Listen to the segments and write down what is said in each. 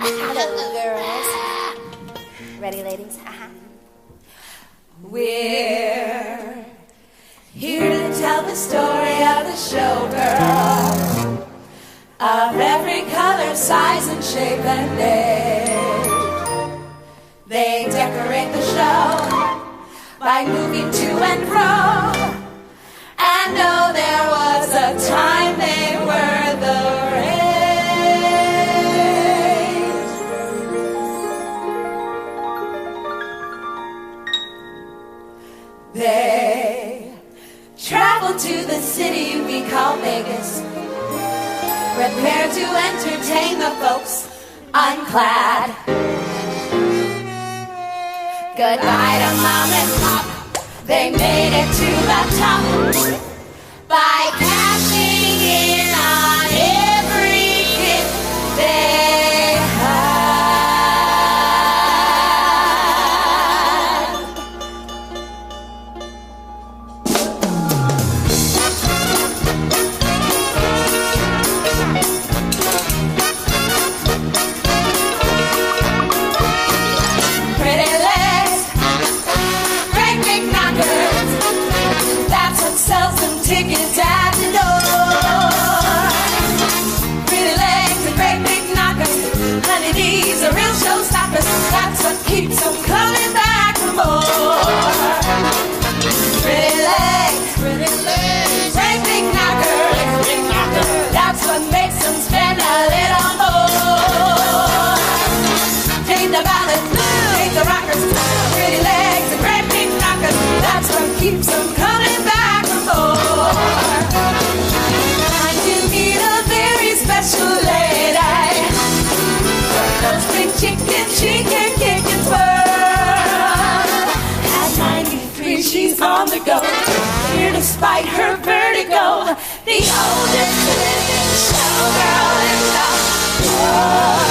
Hello, girls. Ready, ladies? We're here to tell the story of the showgirl, of every color, size, and shape and age. They decorate the show by moving to and fro. And oh, there was a time they were the rage. They traveled to the city we call Vegas, prepared to entertain the folks unclad. Goodbye to mom and pop, they made it to the top by cashing in on every hit they had. Pretty legs, great big knockers, that's what sells them tickets at the door. Pretty legs and great big knockers, honey, these are real showstoppers. That's what keeps them coming back for more. Pretty legs, great big knockers, that's what makes them spend a little more. Take the ballad, take the rockers, pretty legs and great big knockers, that's what keeps them coming back for more. And you need a very special lady, those big chicken she can kick and twirl. At 93 she's on the go, here despite her vertigo, the oldest living showgirl in the world.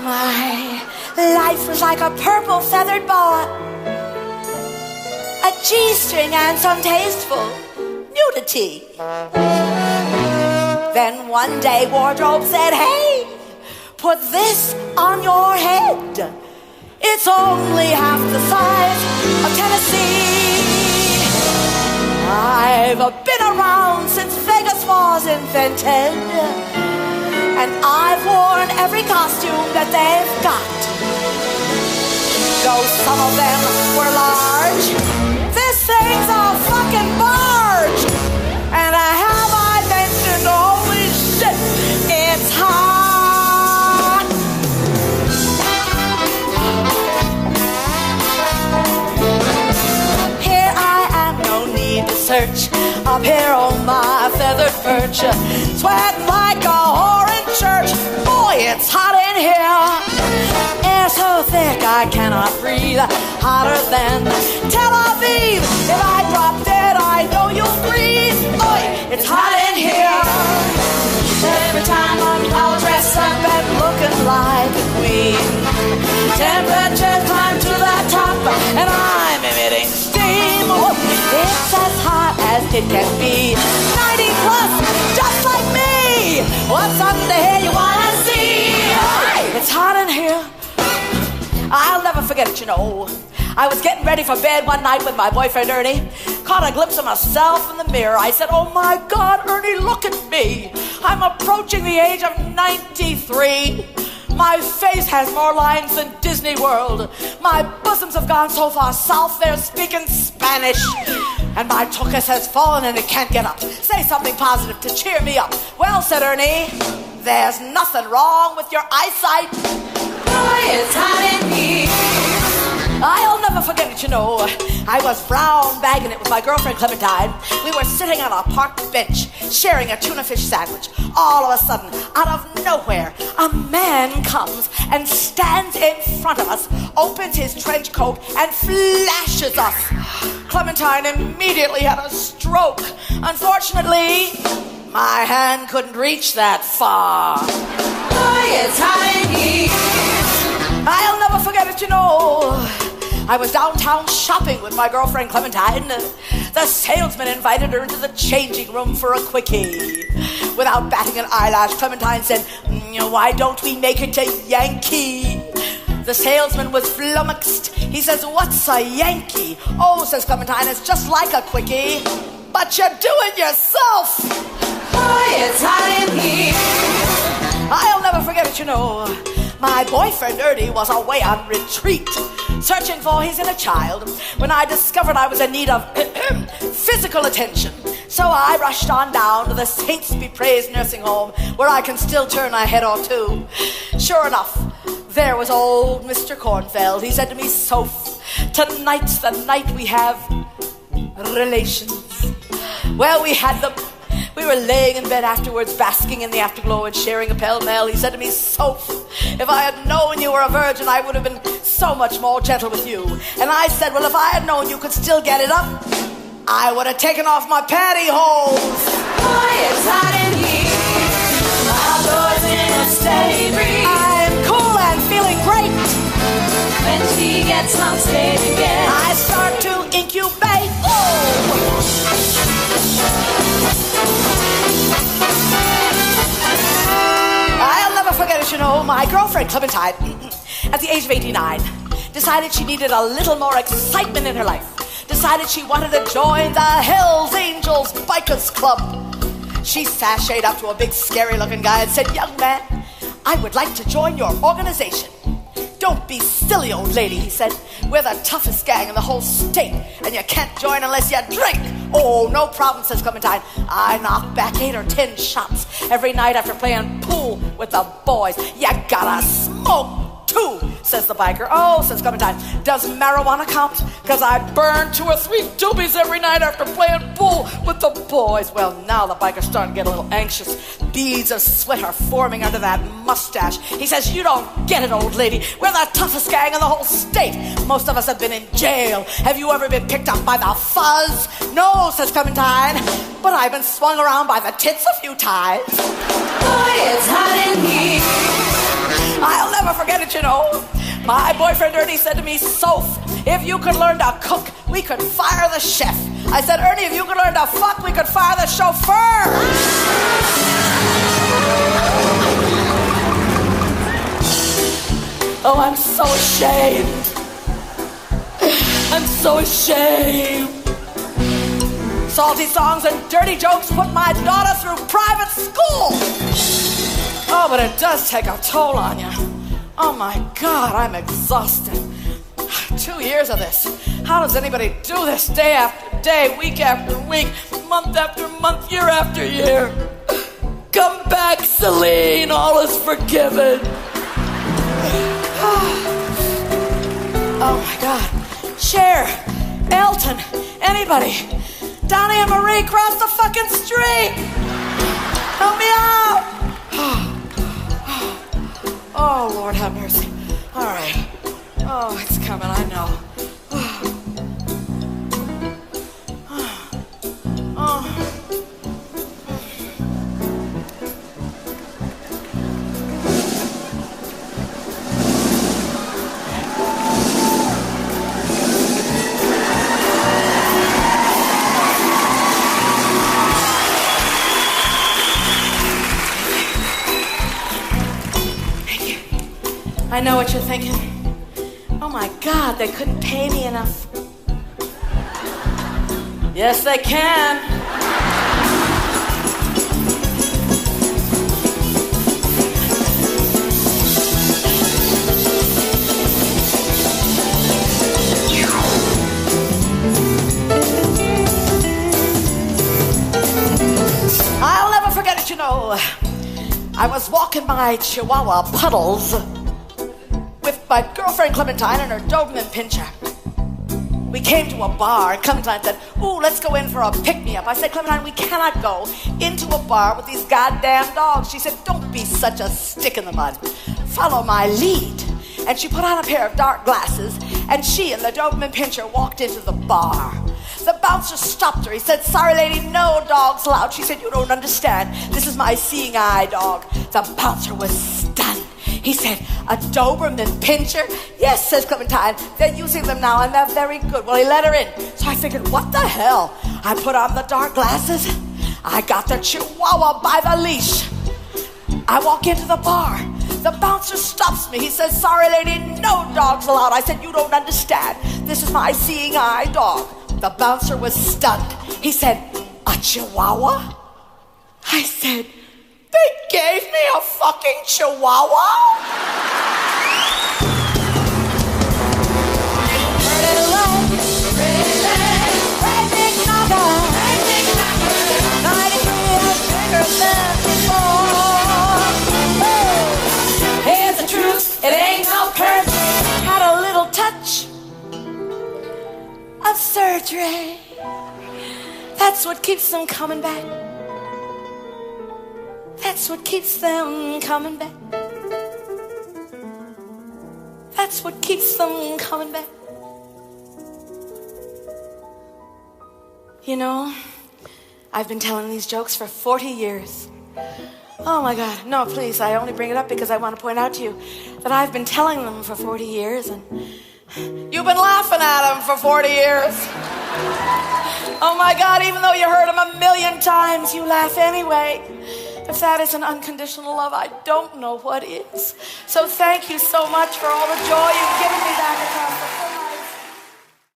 My life was like a purple feathered boa, a G-string and some tasteful nudity. Then one day wardrobe said, hey, put this on your head. It's only half the size of Tennessee. I've been around since Vegas was invented, and I've worn every costume that they've got. Though some of them were large, this thing's a fucking barge. And have I mentioned, holy shit, it's hot. Here I am, no need to search, up here on my feathered perch, sweating like a whore in church. Boy, it's hot in here. Air so thick I cannot breathe, hotter than Tel Aviv. If I drop dead, I know you'll breathe. Boy, it's hot in here. Every time I'm all dressed up and looking like a queen, temperatures climb to the top and I'm emitting steam. It's as hot as it can be, 90 plus, just like me. What's up there you wanna see? It's hot in here. I'll never forget it, you know. I was getting ready for bed one night with my boyfriend Ernie. Caught a glimpse of myself in the mirror. I said, oh my God, Ernie, look at me. I'm approaching the age of 93. My face has more lines than Disney World. My bosoms have gone so far south, they're speaking Spanish. And my tuchus has fallen and it can't get up. Say something positive to cheer me up. Well, said Ernie, there's nothing wrong with your eyesight. Boy, it's hot in here. I'll never never forget it, you know. I was brown bagging it with my girlfriend Clementine. We were sitting on a park bench, sharing a tuna fish sandwich. All of a sudden, out of nowhere, a man comes and stands in front of us, opens his trench coat, and flashes us. Clementine immediately had a stroke. Unfortunately, my hand couldn't reach that far. Boy, it's hot in here. I'll never forget it, you know. I was downtown shopping with my girlfriend Clementine. The salesman invited her into the changing room for a quickie. Without batting an eyelash, Clementine said, "Why don't we make it a Yankee?" The salesman was flummoxed. He says, "What's a Yankee?" "Oh," says Clementine, "it's just like a quickie, but you do it yourself." Boy, it's hot in here. I'll never forget it, you know. My boyfriend Ernie was away on retreat, searching for his inner child, when I discovered I was in need of physical attention. So I rushed on down to the Saints Be Praised nursing home, where I can still turn a head or two. Sure enough, there was old Mr. Cornfeld. He said to me, "Soph, tonight's the night we have relations." Well, we had them. We were laying in bed afterwards, basking in the afterglow and sharing a pell-mell. He said to me, "Soph, if I had known you were a virgin, I would have been so much more gentle with you." And I said, "Well, if I had known you could still get it up, I would have taken off my pantyhose." Boy, it's hot in here. Outdoors in a steady breeze. I'm cool and feeling great. When she gets on stage again, I start to incubate. I'll never forget it, you know. My girlfriend Clementine, at the age of 89, decided she needed a little more excitement in her life. Decided she wanted to join the Hells Angels Bikers Club. She sashayed up to a big scary-looking guy and said, "Young man, I would like to join your organization." "Don't be silly, old lady," he said. "We're the toughest gang in the whole state, and you can't join unless you drink." "Oh, no problem," says Clementine. I knocked back 8 or 10 shots every night after playing pool with the boys. "You gotta smoke too," says the biker. "Oh," says Clementine, "does marijuana count? Because I burn 2 or 3 doobies every night after playing pool with the boys." Well, now the biker's starting to get a little anxious. Beads of sweat are forming under that mustache. He says, "You don't get it, old lady. We're the toughest gang in the whole state. Most of us have been in jail. Have you ever been picked up by the fuzz?" "No," says Clementine, "but I've been swung around by the tits a few times." boy, it's hot in here. I'll never forget it, you know. My boyfriend Ernie said to me, "Soph, if you could learn to cook, we could fire the chef." I said, "Ernie, if you could learn to fuck, we could fire the chauffeur." Oh, I'm so ashamed. I'm so ashamed. Salty songs and dirty jokes put my daughter through private school. Oh, but it does take a toll on you. Oh my God, I'm exhausted. 2 years of this. How does anybody do this day after day, week after week, month after month, year after year? Come back, Celine, all is forgiven. Oh my God. Cher, Elton, anybody. Donnie and Marie, cross the fucking street. Help me out. Oh, Lord have mercy. All right. Oh, it's coming, I know. Oh. I know what you're thinking. Oh my God, they couldn't pay me enough. Yes, they can. I'll never forget it, you know. I was walking by Chihuahua puddles with my girlfriend Clementine and her Doberman pinscher. We came to a bar, and Clementine said, ooh, let's go in for a pick-me-up. I said, Clementine, we cannot go into a bar with these goddamn dogs. She said, don't be such a stick in the mud. Follow my lead. And she put on a pair of dark glasses, and she and the Doberman Pinscher walked into the bar. The bouncer stopped her. He said, sorry, lady, no dogs allowed. She said, you don't understand. This is my seeing eye dog. The bouncer was stunned. He said, a Doberman Pinscher? Yes, says Clementine. They're using them now, and they're very good. Well, he let her in. So I figured, what the hell? I put on the dark glasses. I got the Chihuahua by the leash. I walk into the bar. The bouncer stops me. He says, sorry, lady, no dogs allowed. I said, you don't understand. This is my seeing eye dog. The bouncer was stunned. He said, a Chihuahua? I said, they gave me a fucking Chihuahua? Pretty legs, great big knocker, 93 is bigger than before. Here's the truth, it ain't no curse. Had a little touch of surgery. That's what keeps them coming back. That's what keeps them coming back. That's what keeps them coming back. You know, I've been telling these jokes for 40 years. Oh my God, no, please, I only bring it up because I want to point out to you that I've been telling them for 40 years and you've been laughing at them for 40 years. Oh my God, even though you heard them a million times, you laugh anyway. If that isn't unconditional love, I don't know what is. So thank you so much for all the joy you've given me back across the